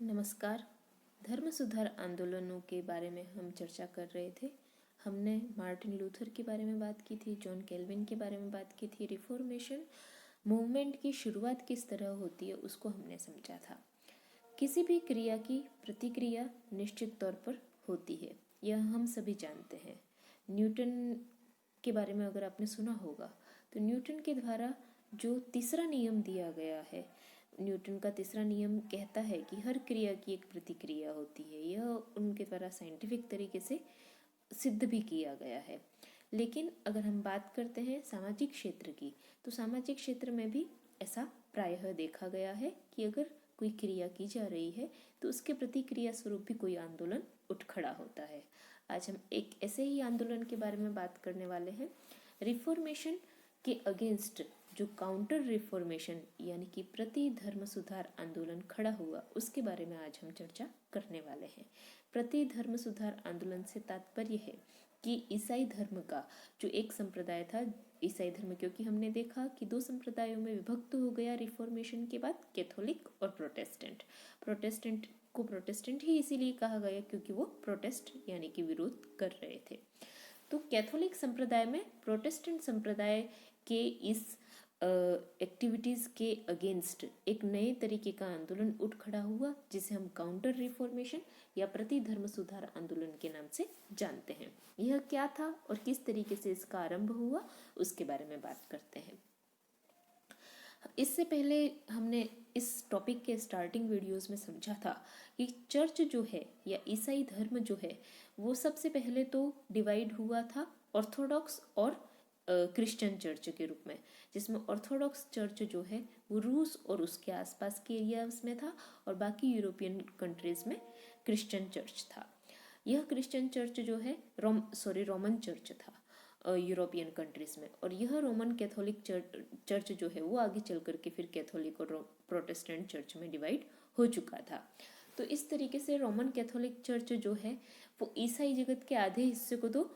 नमस्कार। धर्म सुधार आंदोलनों के बारे में हम चर्चा कर रहे थे। हमने मार्टिन लूथर के बारे में बात की थी, जॉन कैल्विन के बारे में बात की थी। रिफॉर्मेशन मूवमेंट की शुरुआत किस तरह होती है उसको हमने समझा था। किसी भी क्रिया की प्रतिक्रिया निश्चित तौर पर होती है, यह हम सभी जानते हैं। न्यूटन के बारे में अगर आपने सुना होगा तो न्यूटन के द्वारा जो तीसरा नियम दिया गया है, न्यूटन का तीसरा नियम कहता है कि हर क्रिया की एक प्रतिक्रिया होती है। यह उनके द्वारा साइंटिफिक तरीके से सिद्ध भी किया गया है। लेकिन अगर हम बात करते हैं सामाजिक क्षेत्र की, तो सामाजिक क्षेत्र में भी ऐसा प्रायः देखा गया है कि अगर कोई क्रिया की जा रही है तो उसके प्रतिक्रिया स्वरूप भी कोई आंदोलन उठ खड़ा होता है। आज हम एक ऐसे ही आंदोलन के बारे में बात करने वाले हैं। रिफॉर्मेशन के अगेंस्ट जो काउंटर रिफॉर्मेशन यानी कि प्रति धर्म सुधार आंदोलन खड़ा हुआ, उसके बारे में आज हम चर्चा करने वाले हैं। प्रति धर्म सुधार आंदोलन से तात्पर्य है कि ईसाई धर्म का जो एक संप्रदाय था, ईसाई धर्म, क्योंकि हमने देखा कि दो संप्रदायों में विभक्त हो गया रिफॉर्मेशन के बाद, कैथोलिक और प्रोटेस्टेंट। प्रोटेस्टेंट को प्रोटेस्टेंट ही इसीलिए कहा गया क्योंकि वो प्रोटेस्ट यानी कि विरोध कर रहे थे। तो कैथोलिक संप्रदाय में प्रोटेस्टेंट संप्रदाय के इस एक्टिविटीज़ के अगेंस्ट एक नए तरीके का आंदोलन उठ खड़ा हुआ, जिसे हम काउंटर रिफॉर्मेशन या प्रति धर्म सुधार आंदोलन के नाम से जानते हैं। यह क्या था और किस तरीके से इसका आरंभ हुआ, उसके बारे में बात करते हैं। इससे पहले हमने इस टॉपिक के स्टार्टिंग वीडियोस में समझा था कि चर्च जो है या ईसाई धर्म जो है वो सबसे पहले तो डिवाइड हुआ था ऑर्थोडॉक्स और क्रिश्चियन चर्च के रूप में, जिसमें ऑर्थोडॉक्स चर्च जो है वो रूस और उसके आसपास के एरियाज में था और बाकी यूरोपियन कंट्रीज में क्रिश्चियन चर्च था। यह क्रिश्चियन चर्च जो है रोमन चर्च था यूरोपियन कंट्रीज में, और यह रोमन कैथोलिक चर्च जो है वो आगे चल करके फिर कैथोलिक और प्रोटेस्टेंट चर्च में डिवाइड हो चुका था। तो इस तरीके से रोमन कैथोलिक चर्च जो है वो ईसाई जगत के आधे हिस्से को तो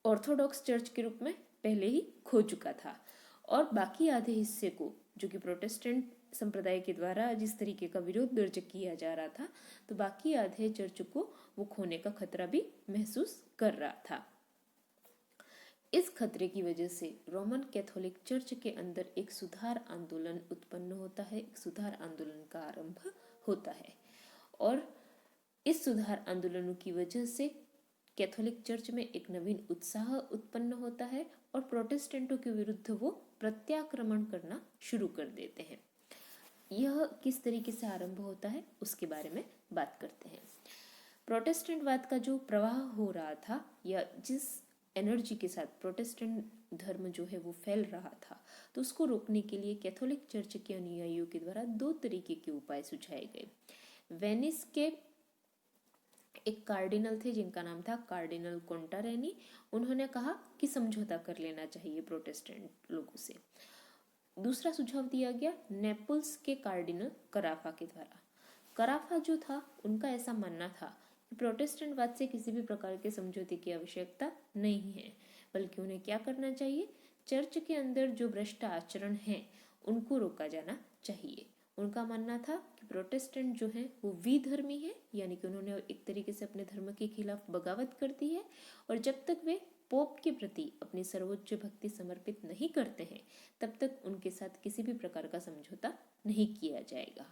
ऑर्थोडॉक्स चर्च के रूप में पहले ही खो चुका था, और बाकी आधे हिस्से को, जो कि प्रोटेस्टेंट संप्रदाय के द्वारा जिस तरीके का विरोध दर्ज किया जा रहा था, तो बाकी आधे चर्च को वो खोने का खतरा भी महसूस कर रहा था। इस खतरे की वजह से रोमन कैथोलिक चर्च के अंदर एक सुधार आंदोलन उत्पन्न होता है, एक सुधार आंदोलन का आरंभ होता है, और इस सुधार आंदोलनों की वजह से कैथोलिक चर्च में एक नवीन उत्साह उत्पन्न होता है और प्रोटेस्टेंटों के विरुद्ध वो प्रत्याक्रमण करना शुरू कर देते हैं। यह किस तरीके से आरंभ होता है उसके बारे में बात करते हैं। प्रोटेस्टेंटवाद का जो प्रवाह हो रहा था या जिस एनर्जी के साथ प्रोटेस्टेंट धर्म जो है वो फैल रहा था, तो उसको रोकने के लिए कैथोलिक चर्च के अनुयायियों के द्वारा दो तरीके के उपाय सुझाए गए। वेनिस के एक कार्डिनल थे जिनका नाम था कार्डिनल कोंटारेनी। उन्होंने कहा कि समझौता कर लेना चाहिए प्रोटेस्टेंट लोगों से। दूसरा सुझाव दिया गया नेपल्स के कार्डिनल कराफा के द्वारा। कराफा जो था, उनका ऐसा मानना था कि प्रोटेस्टेंटवाद से किसी भी प्रकार के समझौते की आवश्यकता नहीं है, बल्कि उन्हें क्या करना चाहिए, चर्च के अंदर जो भ्रष्ट आचरण है उनको रोका जाना चाहिए। उनका मानना था कि प्रोटेस्टेंट जो है वो विधर्मी है, यानी कि उन्होंने एक तरीके से अपने धर्म के खिलाफ बगावत कर दी है, और जब तक वे पोप के प्रति अपनी सर्वोच्च भक्ति समर्पित नहीं करते हैं तब तक उनके साथ किसी भी प्रकार का समझौता नहीं किया जाएगा।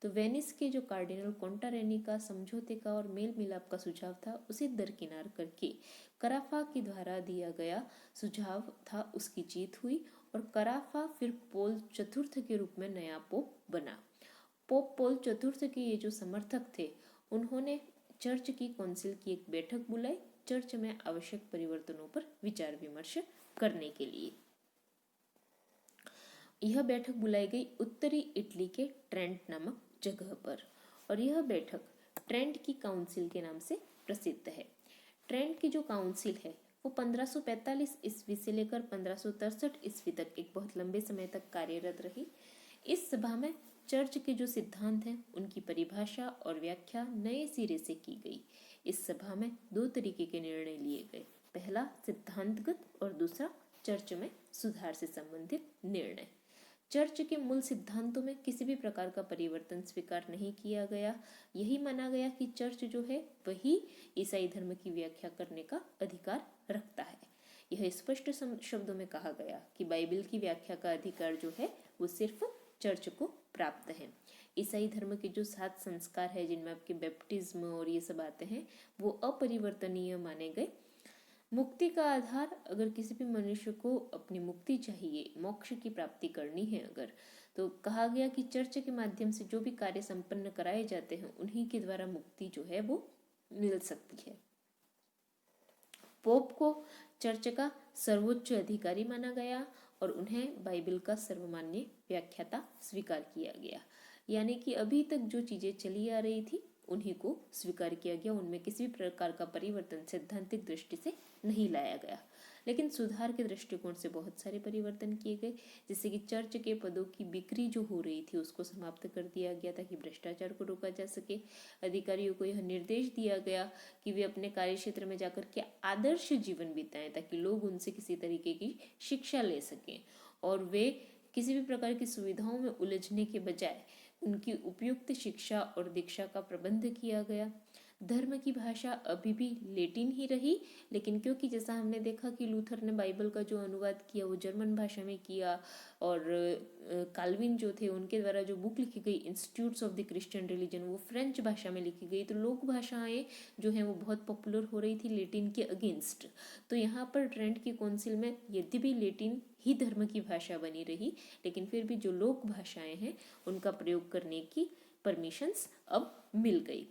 तो वेनिस के जो कार्डिनल कोंटारेनी का समझौते का और मेल मिलाप का सुझाव था, उसे दरकिनार करके कराफा के द्वारा दिया गया सुझाव था, उसकी जीत हुई और कराफा फिर पोल चतुर्थ के रूप में नया पोप बना। पोप पोल चतुर्थ के ये जो समर्थक थे, उन्होंने चर्च की काउंसिल की एक बैठक बुलाई चर्च में आवश्यक परिवर्तनों पर विचार विमर्श करने के लिए। यह बैठक बुलाई गई उत्तरी इटली के ट्रेंट नामक जगह पर, और यह बैठक ट्रेंट की काउंसिल के नाम से प्रसिद्ध है। ट्रेंट की जो काउंसिल है वो 1545 ईस्वी से लेकर 1563 ईस्वी तक एक बहुत लंबे समय तक कार्यरत रही। इस सभा में चर्च के जो सिद्धांत हैं उनकी परिभाषा और व्याख्या नए सिरे से की गई। इस सभा में दो तरीके के निर्णय लिए गए, पहला सिद्धांतगत और दूसरा चर्च में सुधार से संबंधित निर्णय। चर्च के मूल सिद्धांतों में किसी भी प्रकार का परिवर्तन स्वीकार नहीं किया गया। यही माना गया कि चर्च जो है वही ईसाई धर्म की व्याख्या करने का अधिकार रखता है। यह स्पष्ट शब्दों में कहा गया कि बाइबल की व्याख्या का अधिकार जो है वो सिर्फ चर्च को प्राप्त है। ईसाई धर्म के जो 7 संस्कार है जिनमें आपके बैप्टिज्म और ये सब आते हैं वो अपरिवर्तनीय माने गए। मुक्ति का आधार, अगर किसी भी मनुष्य को अपनी मुक्ति चाहिए, मोक्ष की प्राप्ति करनी है अगर, तो कहा गया कि चर्च के माध्यम से जो भी कार्य संपन्न कराए जाते हैं उन्हीं के द्वारा मुक्ति जो है वो मिल सकती है। पोप को चर्च का सर्वोच्च अधिकारी माना गया और उन्हें बाइबल का सर्वमान्य व्याख्याता स्वीकार किया गया। यानी कि अभी तक जो चीजें चली आ रही थी उन्हीं को स्वीकार किया गया, उनमें किसी भी प्रकार का परिवर्तन सैद्धांतिक दृष्टि से नहीं लाया गया। लेकिन सुधार के दृष्टिकोण से बहुत सारे परिवर्तन किए गए, जैसे कि चर्च के पदों की बिक्री जो हो रही थी उसको समाप्त कर दिया गया ताकि भ्रष्टाचार को रोका जा सके। अधिकारियों को यह निर्देश दिया गया कि वे अपने कार्य क्षेत्र में जाकर के आदर्श जीवन बिताएं ताकि लोग उनसे किसी तरीके की शिक्षा ले सकें और वे किसी भी प्रकार की सुविधाओं में उलझने के बजाय उनकी उपयुक्त शिक्षा और दीक्षा का प्रबंध किया गया। धर्म की भाषा अभी भी लैटिन ही रही, लेकिन क्योंकि जैसा हमने देखा कि लूथर ने बाइबल का जो अनुवाद किया वो जर्मन भाषा में किया और काल्विन जो थे उनके द्वारा जो बुक लिखी गई institutes of the Christian religion वो फ्रेंच भाषा में लिखी गई, तो लोक भाषाएं जो हैं वो बहुत पॉपुलर हो रही थी लैटिन के अगेंस्ट। तो यहाँ पर ट्रेंट की काउंसिल में यद्यपि लैटिन ही धर्म की भाषा बनी रही, लेकिन फिर भी जो लोक भाषाएं हैं उनका प्रयोग करने की परमिशंस अब मिल गई।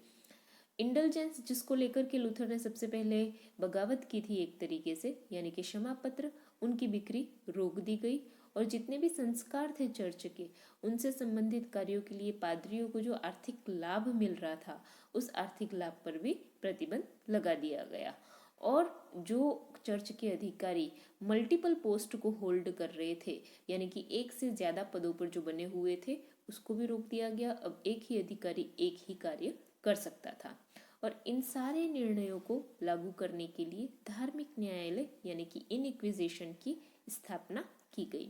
इंडल्जेंस, जिसको लेकर के लूथर ने सबसे पहले बगावत की थी एक तरीके से, यानी कि क्षमा पत्र, उनकी बिक्री रोक दी गई और जितने भी संस्कार थे चर्च के उनसे संबंधित कार्यों के लिए पादरियों को जो आर्थिक लाभ मिल रहा था उस आर्थिक लाभ पर भी प्रतिबंध लगा दिया गया। और जो चर्च के अधिकारी मल्टीपल पोस्ट को होल्ड कर रहे थे, यानी कि एक से ज्यादा पदों पर जो बने हुए थे उसको भी रोक दिया गया। अब एक ही अधिकारी एक ही कार्य कर सकता था और इन सारे निर्णयों को लागू करने के लिए धार्मिक न्यायालय यानी कि इनक्विजिशन की स्थापना की गई।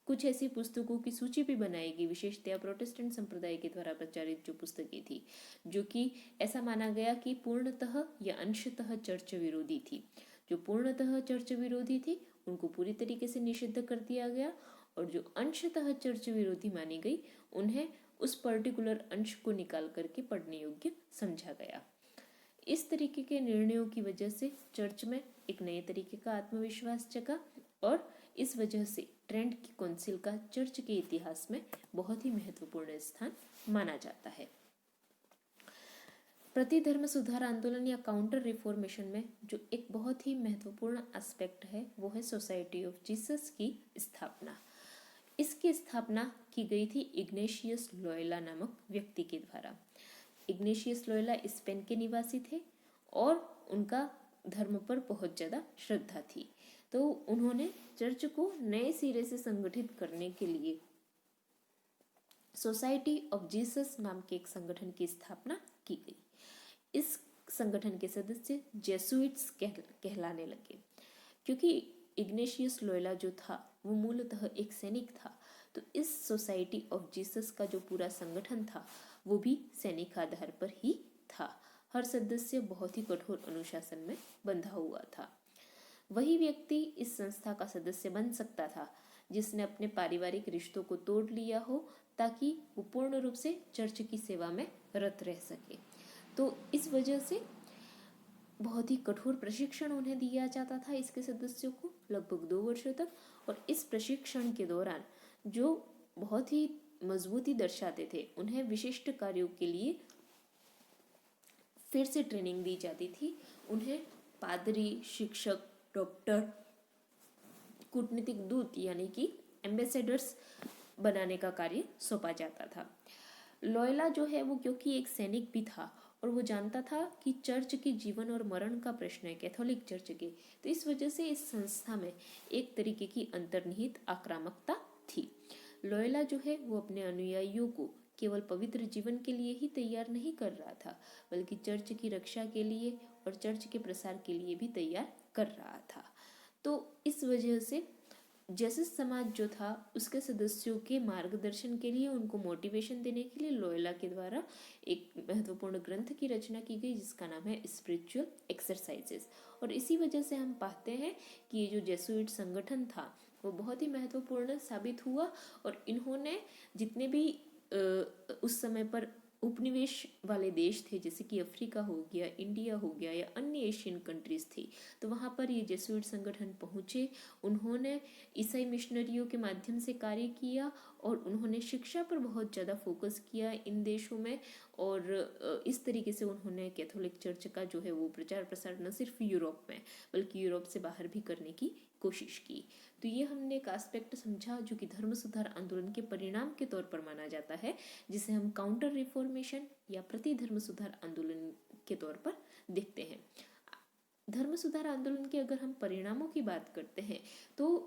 कुछ ऐसी पुस्तकों की सूची भी बनाई गई, विशेषतया प्रोटेस्टेंट संप्रदाय के द्वारा प्रचारित जो पुस्तकें थी, जो कि ऐसा माना गया कि पूर्णतः या अंशतः चर्च विरोधी थी। जो पूर्णतः चर्च विरोधी थी उनको पूरी तरीके से निषिद्ध कर दिया गया और जो अंशतः चर्च विरोधी मानी गई उन्हें उस पर्टिकुलर अंश को निकाल करके पढ़ने योग्य समझा गया। इस तरीके के निर्णयों की वजह से चर्च में एक नए तरीके का आत्मविश्वास जगा और इस वजह से ट्रेंट की काउंसिल का चर्च के इतिहास में बहुत ही महत्वपूर्ण स्थान माना जाता है। प्रतिधर्म सुधार आंदोलन या काउंटर रिफॉर्मेशन में जो एक बहुत ही महत्वपूर्ण एस्पेक्ट है वो है सोसाइटी ऑफ जीसस की स्थापना। इसकी स्थापना की गई थी इग्नेशियस लोयोला नामक व्यक्ति के द्वारा। इग्नेशियस लोयोला स्पेन के निवासी थे और उनका धर्म पर बहुत ज़्यादा श्रद्धा थी, तो उन्होंने चर्च को नए सिरे से संगठित करने के लिए सोसाइटी ऑफ जीसस नाम के एक संगठन की स्थापना की गई। इस संगठन के सदस्य जेसुइट्स कहलाने लगे। क्योंकि इग्नेशियस लोयोला जो था वो मूलतः एक सैनिक था, तो इस सोसाइटी ऑफ जीसस का जो पूरा संगठन था वो भी सैनिक आधार पर ही था। हर सदस्य बहुत ही कठोर अनुशासन में बंधा हुआ था। वही व्यक्ति इस संस्था का सदस्य बन सकता था जिसने अपने पारिवारिक रिश्तों को तोड़ लिया हो ताकि वो पूर्ण रूप से चर्च की सेवा में रत रह सके। तो इस वजह से बहुत ही कठोर प्रशिक्षण उन्हें दिया जाता था इसके सदस्यों को लगभग 2 वर्षों तक, और इस प्रशिक्षण के दौरान जो बहुत ही मजबूती दर्शाते थे उन्हें विशिष्ट कार्यों के लिए फिर से ट्रेनिंग दी जाती थी। उन्हें पादरी, शिक्षक, डॉक्टर, कूटनीतिक दूत यानी कि एम्बेसडर्स बनाने का कार्य सौंपा जाता था। लोयोला जो है वो क्योंकि एक सैनिक भी था और वो जानता था कि चर्च के जीवन और मरण का प्रश्न है कैथोलिक चर्च के, तो इस वजह से इस संस्था में एक तरीके की अंतर्निहित आक्रामकता थी। लोयोला जो है वो अपने अनुयायियों को केवल पवित्र जीवन के लिए ही तैयार नहीं कर रहा था बल्कि चर्च की रक्षा के लिए और चर्च के प्रसार के लिए भी तैयार कर रहा था। तो इस वजह से जेसस समाज जो था उसके सदस्यों के मार्गदर्शन के लिए, उनको मोटिवेशन देने के लिए लोयोला के द्वारा एक महत्वपूर्ण ग्रंथ की रचना की गई जिसका नाम है स्पिरिचुअल एक्सरसाइजेस। और इसी वजह से हम पाते हैं कि ये जो जेसुइट संगठन था वो बहुत ही महत्वपूर्ण साबित हुआ। और इन्होंने जितने भी उस समय पर उपनिवेश वाले देश थे, जैसे कि अफ्रीका हो गया, इंडिया हो गया या अन्य एशियन कंट्रीज थी, तो वहाँ पर ये जेसुइट संगठन पहुँचे। उन्होंने ईसाई मिशनरियों के माध्यम से कार्य किया और उन्होंने शिक्षा पर बहुत ज़्यादा फोकस किया इन देशों में। और इस तरीके से उन्होंने कैथोलिक चर्च का जो है वो प्रचार प्रसार न सिर्फ यूरोप में बल्कि यूरोप से बाहर भी करने की कोशिश की। तो ये हमने एक एस्पेक्ट समझा जो कि धर्म सुधार आंदोलन के परिणाम के तौर पर माना जाता है, जिसे हम काउंटर रिफॉर्मेशन या प्रति धर्म सुधार आंदोलन के तौर पर देखते हैं। धर्म सुधार आंदोलन के अगर हम परिणामों की बात करते हैं तो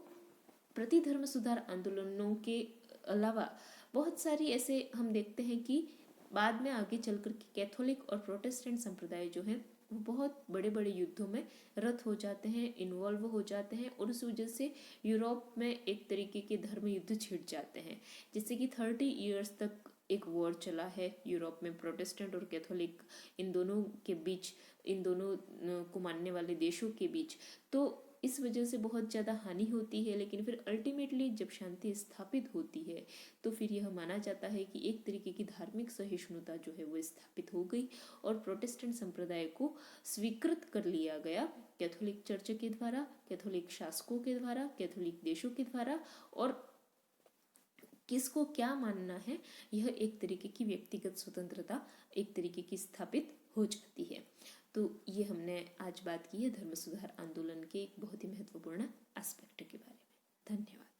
प्रति धर्म सुधार आंदोलनों के अलावा बहुत सारी ऐसे हम देखते हैं कि बाद में आगे चलकर के कैथोलिक और प्रोटेस्टेंट संप्रदाय जो है वो बहुत बड़े बड़े युद्धों में रत हो जाते हैं, इन्वॉल्व हो जाते हैं और उस वजह से यूरोप में एक तरीके के धर्म युद्ध छिड़ जाते हैं। जैसे कि 30 ईयर्स तक एक वॉर चला है यूरोप में, प्रोटेस्टेंट और कैथोलिक इन दोनों के बीच, इन दोनों को मानने वाले देशों के बीच। तो इस वजह से बहुत ज़्यादा हानि होती है, लेकिन फिर अल्टीमेटली जब शांति स्थापित होती है तो फिर यह माना जाता है कि एक तरीके की धार्मिक सहिष्णुता जो है वो स्थापित हो गई और प्रोटेस्टेंट संप्रदाय को स्वीकृत कर लिया गया कैथोलिक चर्च के द्वारा, कैथोलिक शासकों के द्वारा, कैथोलिक देशों के द्वारा। और किसको क्या मानना है यह एक तरीके की व्यक्तिगत स्वतंत्रता एक तरीके की स्थापित हो जाती है। तो ये हमने आज बात की है धर्म सुधार आंदोलन के एक बहुत ही महत्वपूर्ण एस्पेक्ट के बारे में। धन्यवाद।